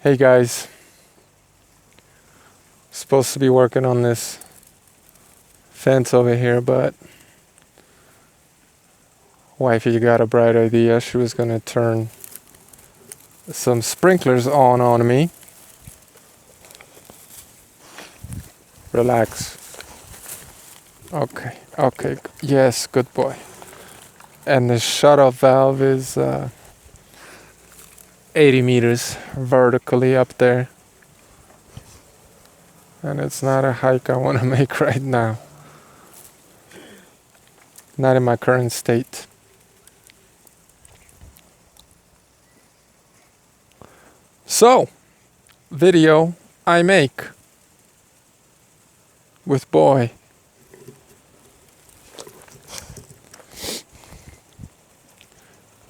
Hey guys, supposed to be working on this fence over here, but wifey got a bright idea. She was gonna turn some sprinklers on me. Relax. Okay, yes, good boy. And the shut-off valve is 80 meters vertically up there. And it's not a hike I want to make right now. Not in my current state. So, video I make with boy.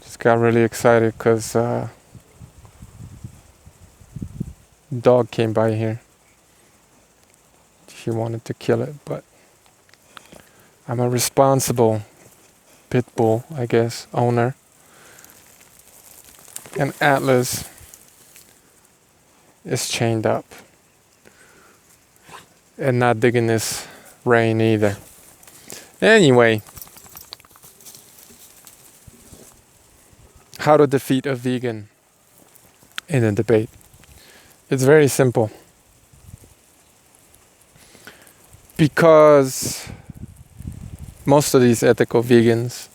Just got really excited because dog came by here. He wanted to kill it, but I'm a responsible pit bull, I guess, owner. And Atlas is chained up and not digging this rain either. Anyway, how to defeat a vegan in a debate. It's very simple. Because most of these ethical vegans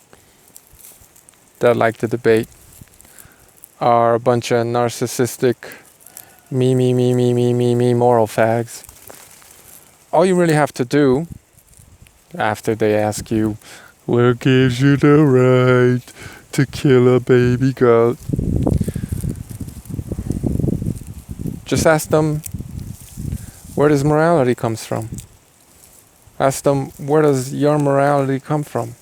that like to debate are a bunch of narcissistic me moral fags. All you really have to do after they ask you, what gives you the right to kill a baby goat? Just ask them, where does morality comes from? Ask them, where does your morality come from?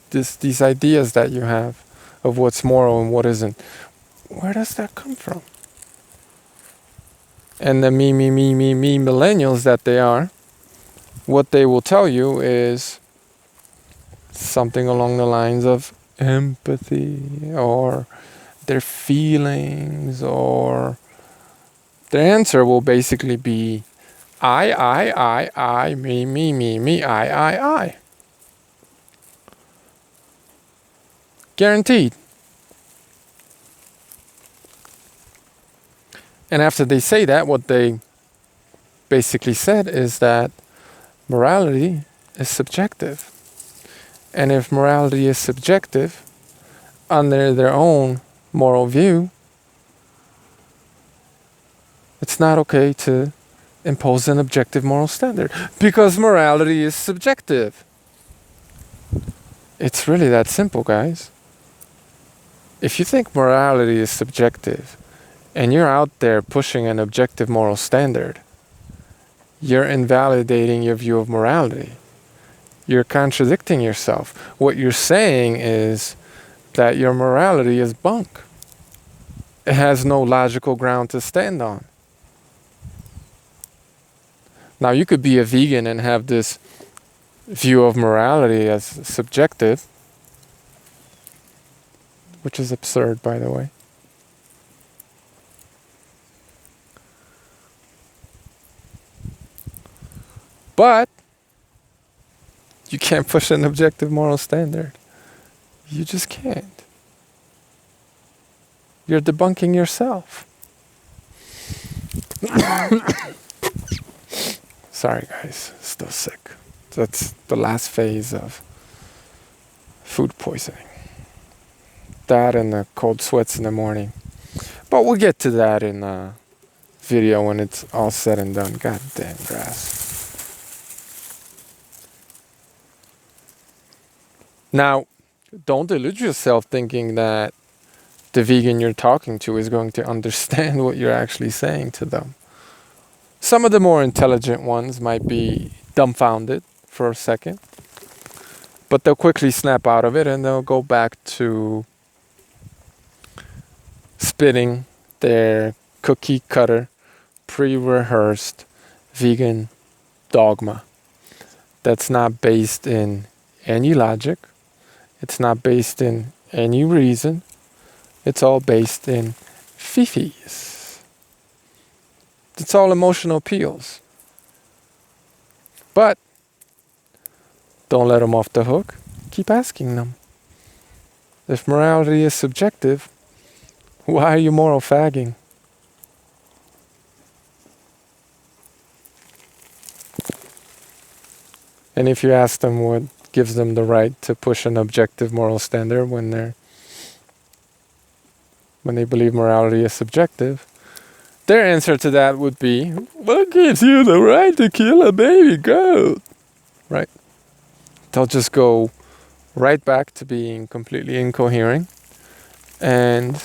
These ideas that you have of what's moral and what isn't. Where does that come from? And the me millennials that they are, what they will tell you is something along the lines of empathy or their feelings, or their answer will basically be I, me, I. Guaranteed. And after they say that, what they basically said is that morality is subjective. And if morality is subjective, under their own moral view, it's not okay to impose an objective moral standard, because morality is subjective. It's really that simple, guys. If you think morality is subjective and you're out there pushing an objective moral standard, you're invalidating your view of morality. You're contradicting yourself. What you're saying is that your morality is bunk. It has no logical ground to stand on. Now, you could be a vegan and have this view of morality as subjective, which is absurd, by the way. But you can't push an objective moral standard. You just can't. You're debunking yourself. Sorry guys, still sick. That's the last phase of food poisoning. That and the cold sweats in the morning. But we'll get to that in a video when it's all said and done. God damn grass. Now, don't delude yourself thinking that the vegan you're talking to is going to understand what you're actually saying to them. Some of the more intelligent ones might be dumbfounded for a second, but they'll quickly snap out of it and they'll go back to spitting their cookie cutter, pre-rehearsed vegan dogma that's not based in any logic. It's not based in any reason. It's all based in fifis. It's all emotional appeals. But don't let them off the hook. Keep asking them. If morality is subjective, why are you moral fagging? And if you ask them what gives them the right to push an objective moral standard when they believe morality is subjective, their answer to that would be, what gives you the right to kill a baby goat? Right? They'll just go right back to being completely incoherent and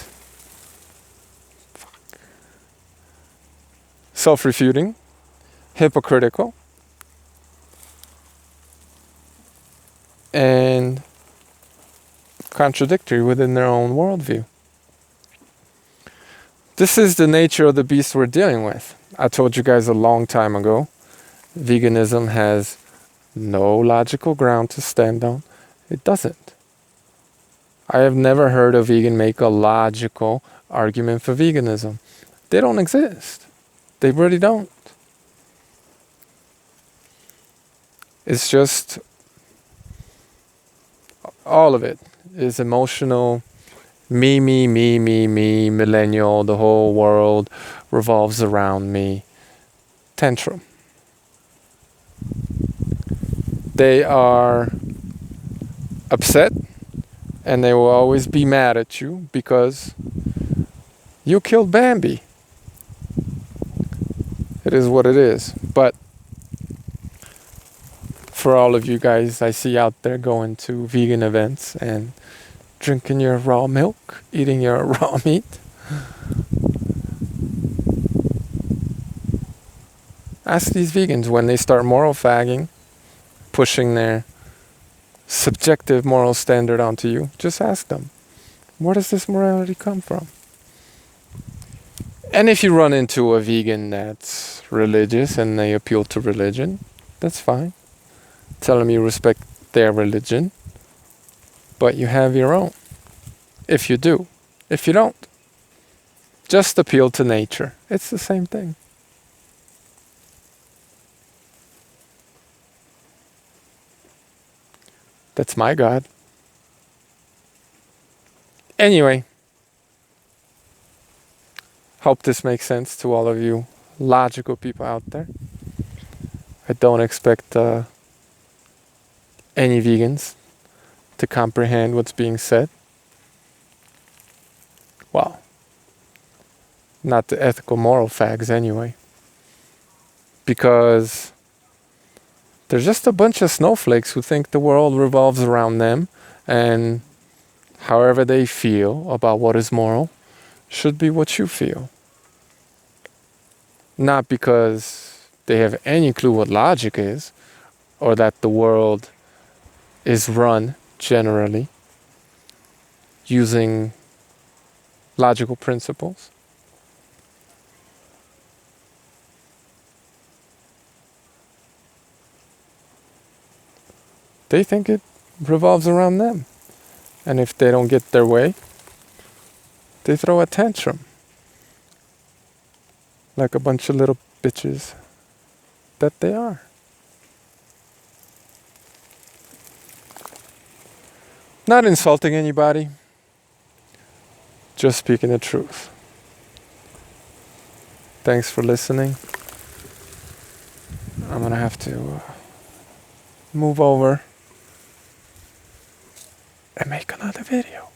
self-refuting, hypocritical, and contradictory within their own worldview. This is the nature of the beast we're dealing with. I told you guys a long time ago, veganism has no logical ground to stand on. It doesn't. I have never heard a vegan make a logical argument for veganism. They don't exist. They really don't. It's just, all of it is emotional. Me, millennial, the whole world revolves around me. Tantrum. They are upset and they will always be mad at you because you killed Bambi. It is what it is. But for all of you guys I see out there going to vegan events and drinking your raw milk, eating your raw meat, ask these vegans when they start moral fagging, pushing their subjective moral standard onto you, just ask them, where does this morality come from? And if you run into a vegan that's religious and they appeal to religion, that's fine. Tell them you respect their religion, but you have your own. If you do. If you don't, just appeal to nature. It's the same thing. That's my God. Anyway, hope this makes sense to all of you logical people out there. I don't expect any vegans to comprehend what's being said. Well, not the ethical moral fags anyway. Because they're just a bunch of snowflakes who think the world revolves around them, and however they feel about what is moral should be what you feel. Not because they have any clue what logic is, or that the world is run generally using logical principles. They think it revolves around them. And if they don't get their way, they throw a tantrum. Like a bunch of little bitches that they are. Not insulting anybody, just speaking the truth. Thanks for listening. I'm gonna have to move over and make another video.